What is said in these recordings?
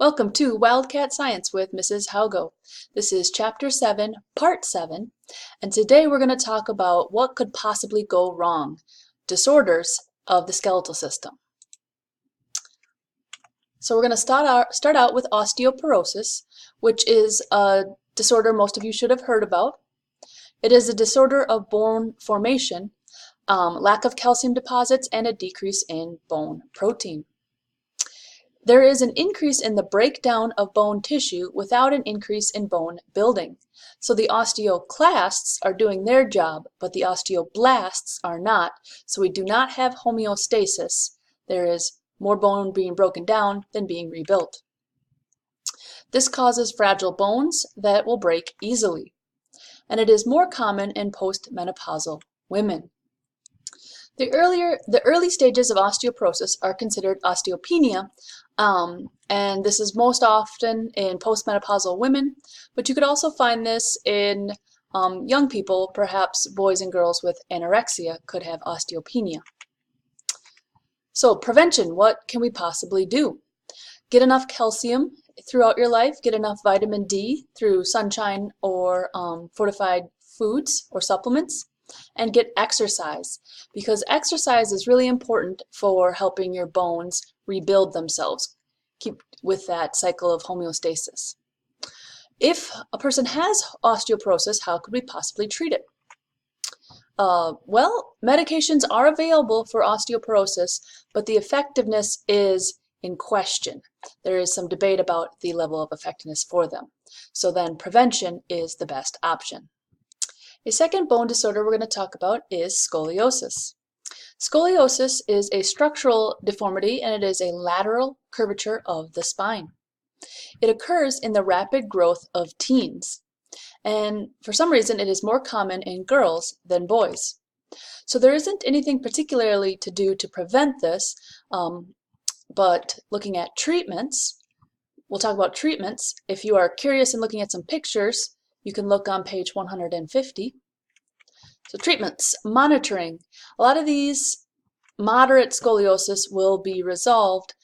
Welcome to Wildcat Science with Mrs. Haugo. This is Chapter 7, Part 7, and today we're going to talk about what could possibly go wrong, disorders of the skeletal system. So we're going to start out with osteoporosis, which is a disorder most of you should have heard about. It is a disorder of bone formation, lack of calcium deposits, and a decrease in bone protein. There is an increase in the breakdown of bone tissue without an increase in bone building. So the osteoclasts are doing their job, but the osteoblasts are not. So we do not have homeostasis. There is more bone being broken down than being rebuilt. This causes fragile bones that will break easily. And it is more common in postmenopausal women. The early stages of osteoporosis are considered osteopenia, and this is most often in postmenopausal women, but you could also find this in young people. Perhaps boys and girls with anorexia could have osteopenia. So prevention, what can we possibly do? Get enough calcium throughout your life, get enough vitamin D through sunshine or fortified foods or supplements, and get exercise, because exercise is really important for helping your bones rebuild themselves. Keep with that cycle of homeostasis. If a person has osteoporosis, how could we possibly treat it? Well, medications are available for osteoporosis, but the effectiveness is in question. There is some debate about the level of effectiveness for them. So then prevention is the best option. A second bone disorder we're going to talk about is scoliosis. Scoliosis is a structural deformity, and it is a lateral curvature of the spine. It occurs in the rapid growth of teens, and for some reason it is more common in girls than boys. So there isn't anything particularly to do to prevent this, but looking at treatments, we'll talk about treatments. If you are curious in looking at some pictures, you can look on page 150. So treatments, monitoring. A lot of these moderate scoliosis will be resolved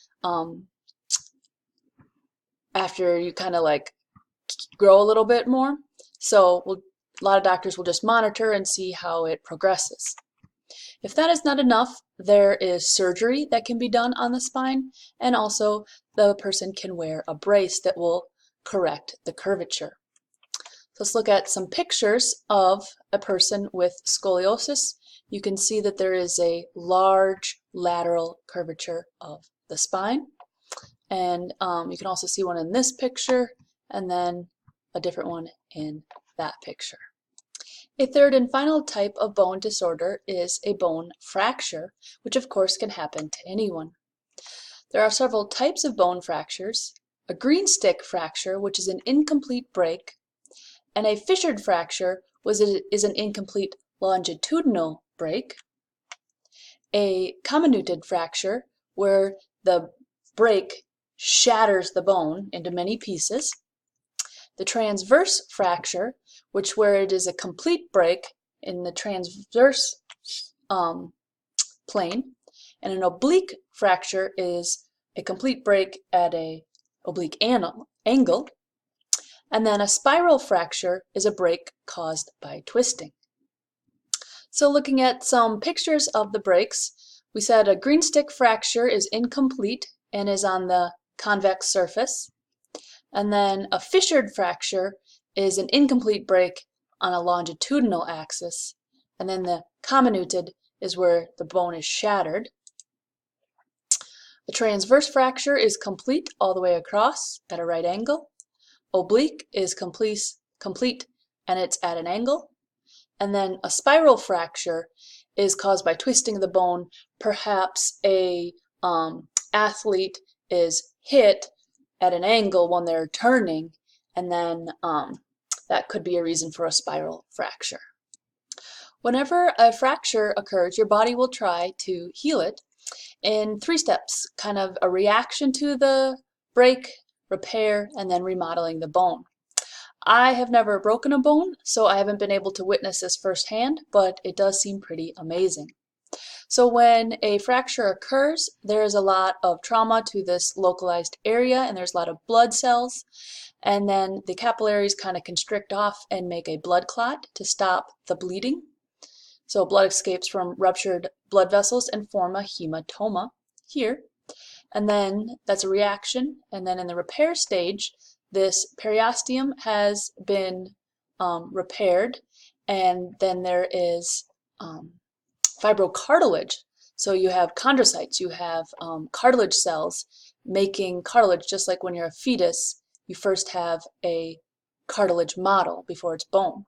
after you kind of like grow a little bit more. So a lot of doctors will just monitor and see how it progresses. If that is not enough, there is surgery that can be done on the spine, and also the person can wear a brace that will correct the curvature. So let's look at some pictures of a person with scoliosis. You can see that there is a large lateral curvature of the spine. And you can also see one in this picture, and then a different one in that picture. A third and final type of bone disorder is a bone fracture, which of course can happen to anyone. There are several types of bone fractures: a green stick fracture, which is an incomplete break, and a fissured fracture is an incomplete longitudinal break, a comminuted fracture, where the break shatters the bone into many pieces, the transverse fracture, where it is a complete break in the transverse plane, and an oblique fracture is a complete break at an oblique angle. And then a spiral fracture is a break caused by twisting. So looking at some pictures of the breaks, we said a green stick fracture is incomplete and is on the convex surface. And then a fissured fracture is an incomplete break on a longitudinal axis. And then the comminuted is where the bone is shattered. The transverse fracture is complete all the way across at a right angle. Oblique is complete and it's at an angle. And then a spiral fracture is caused by twisting the bone. Perhaps a athlete is hit at an angle when they're turning, and then that could be a reason for a spiral fracture. Whenever a fracture occurs, your body will try to heal it in 3 steps, kind of a reaction to the break, repair, and then remodeling the bone. I have never broken a bone, so I haven't been able to witness this firsthand, but it does seem pretty amazing. So when a fracture occurs, there is a lot of trauma to this localized area and there's a lot of blood cells. And then the capillaries kind of constrict off and make a blood clot to stop the bleeding. So blood escapes from ruptured blood vessels and form a hematoma here. And then that's a reaction. And then in the repair stage, this periosteum has been repaired. And then there is fibrocartilage. So you have chondrocytes, you have cartilage cells making cartilage, just like when you're a fetus, you first have a cartilage model before it's bone.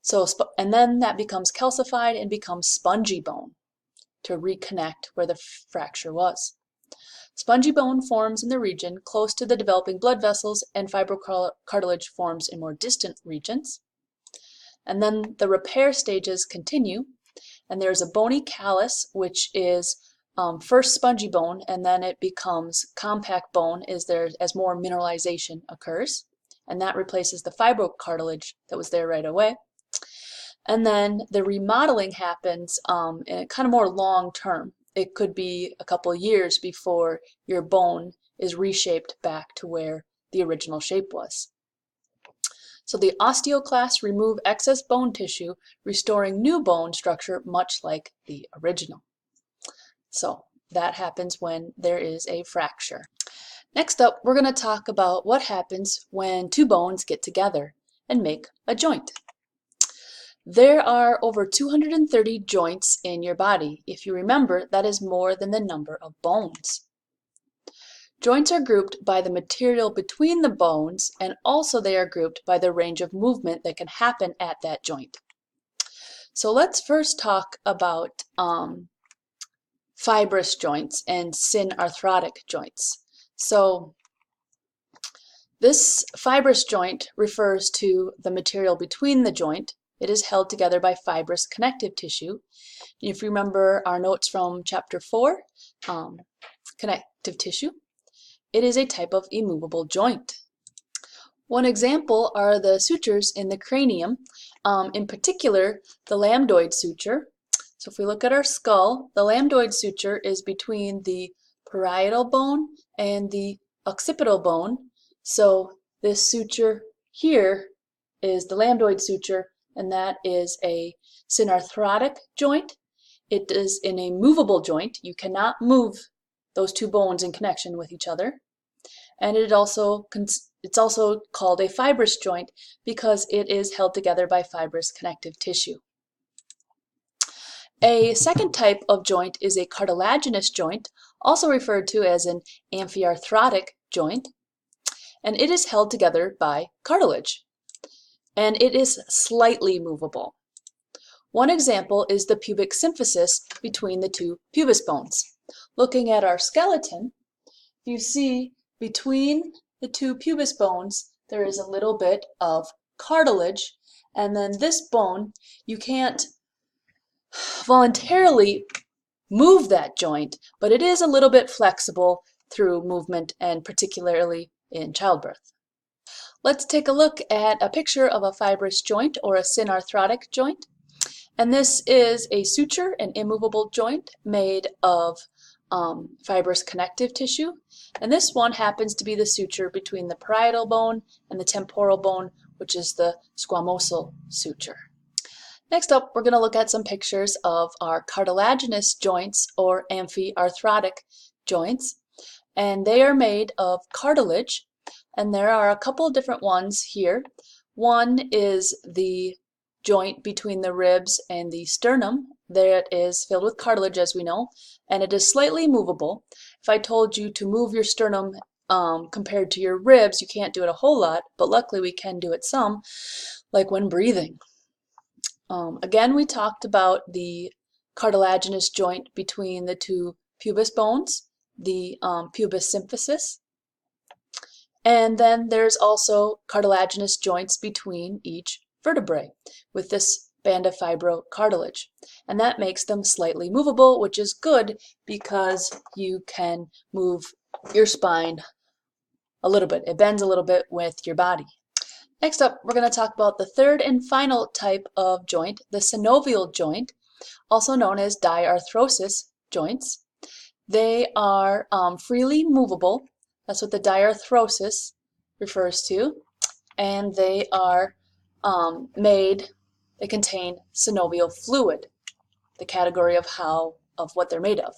So, and then that becomes calcified and becomes spongy bone to reconnect where the fracture was. Spongy bone forms in the region close to the developing blood vessels, and fibrocartilage forms in more distant regions. And then the repair stages continue, and there's a bony callus, which is first spongy bone, and then it becomes compact bone as more mineralization occurs, and that replaces the fibrocartilage that was there right away. And then the remodeling happens in kind of more long term. It could be a couple of years before your bone is reshaped back to where the original shape was. So the osteoclasts remove excess bone tissue, restoring new bone structure much like the original. So that happens when there is a fracture. Next up, we're going to talk about what happens when two bones get together and make a joint. There are over 230 joints in your body. If you remember, that is more than the number of bones. Joints are grouped by the material between the bones, and also they are grouped by the range of movement that can happen at that joint. So let's first talk about fibrous joints and synarthrotic joints. So this fibrous joint refers to the material between the joint. It is held together by fibrous connective tissue. If you remember our notes from chapter 4, connective tissue, it is a type of immovable joint. One example are the sutures in the cranium, in particular the lambdoid suture. So if we look at our skull, the lambdoid suture is between the parietal bone and the occipital bone. So this suture here is the lambdoid suture, and that is a synarthrotic joint. It is in a movable joint. You cannot move those two bones in connection with each other. And it's also called a fibrous joint because it is held together by fibrous connective tissue. A second type of joint is a cartilaginous joint, also referred to as an amphiarthrotic joint, and it is held together by cartilage, and it is slightly movable. One example is the pubic symphysis between the two pubis bones. Looking at our skeleton, you see between the two pubis bones there is a little bit of cartilage, and then this bone, you can't voluntarily move that joint, but it is a little bit flexible through movement, and particularly in childbirth. Let's take a look at a picture of a fibrous joint or a synarthrotic joint. And this is a suture, an immovable joint made of fibrous connective tissue. And this one happens to be the suture between the parietal bone and the temporal bone, which is the squamosal suture. Next up, we're going to look at some pictures of our cartilaginous joints or amphiarthrotic joints. And they are made of cartilage. And there are a couple of different ones here. One is the joint between the ribs and the sternum. There it is filled with cartilage, as we know, and it is slightly movable. If I told you to move your sternum compared to your ribs, you can't do it a whole lot, but luckily we can do it some, like when breathing. Again, we talked about the cartilaginous joint between the two pubis bones, the pubis symphysis. And then there's also cartilaginous joints between each vertebrae with this band of fibrocartilage. And that makes them slightly movable, which is good because you can move your spine a little bit. It bends a little bit with your body. Next up, we're going to talk about the third and final type of joint, the synovial joint. also known as diarthrosis joints. They are freely movable. That's what the diarthrosis refers to. And they are they contain synovial fluid, the category of what they're made of.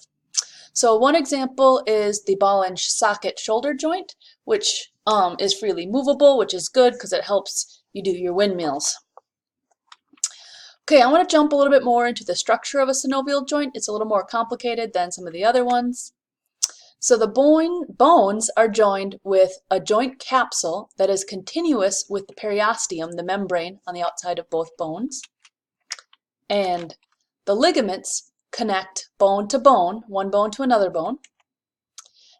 So one example is the ball and socket shoulder joint, which is freely movable, which is good because it helps you do your windmills. Okay, I want to jump a little bit more into the structure of a synovial joint. It's a little more complicated than some of the other ones. So the bones are joined with a joint capsule that is continuous with the periosteum, the membrane on the outside of both bones. And the ligaments connect bone to bone, one bone to another bone.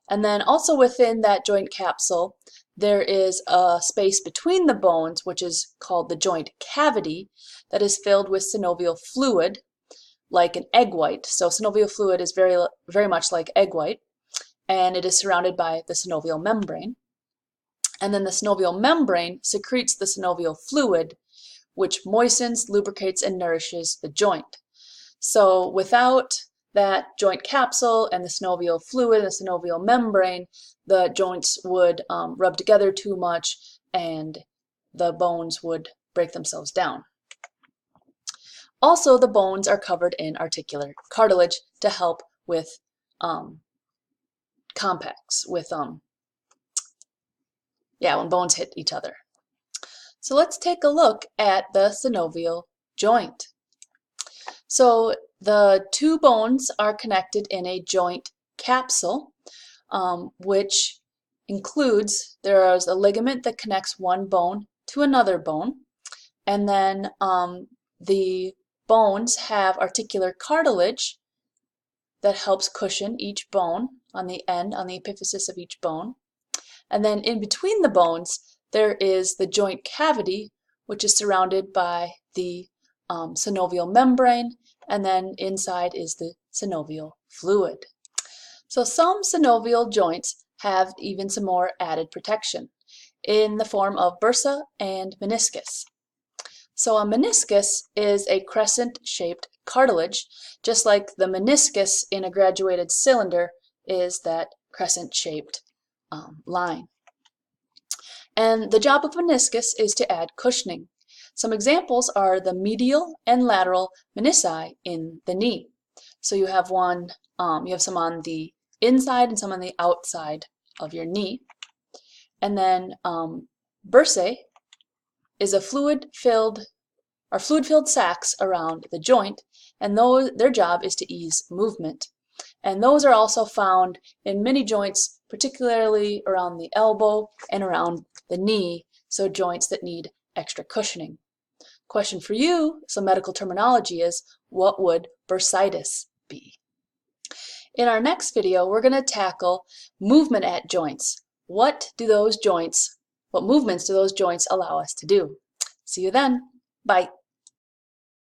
And then also within that joint capsule, there is a space between the bones, which is called the joint cavity, that is filled with synovial fluid, like an egg white. So synovial fluid is very much like egg white, and it is surrounded by the synovial membrane. And then the synovial membrane secretes the synovial fluid, which moistens, lubricates, and nourishes the joint. So without that joint capsule and the synovial fluid and the synovial membrane, the joints would rub together too much and the bones would break themselves down. Also, the bones are covered in articular cartilage to help with compacts, when bones hit each other. So let's take a look at the synovial joint. So the two bones are connected in a joint capsule, which includes, there is a ligament that connects one bone to another bone, and then the bones have articular cartilage that helps cushion each bone on the end, on the epiphysis of each bone. And then in between the bones, there is the joint cavity, which is surrounded by the synovial membrane, and then inside is the synovial fluid. So some synovial joints have even some more added protection in the form of bursa and meniscus. So a meniscus is a crescent-shaped cartilage, just like the meniscus in a graduated cylinder is that crescent-shaped line. And the job of meniscus is to add cushioning. Some examples are the medial and lateral menisci in the knee. So you have some on the inside and some on the outside of your knee. And then bursae is a fluid-filled sacs around the joint, and their job is to ease movement. And those are also found in many joints, particularly around the elbow and around the knee, so joints that need extra cushioning. Question for you, some medical terminology is, what would bursitis be? In our next video, we're going to tackle movement at joints. What movements do those joints allow us to do? See you then. Bye.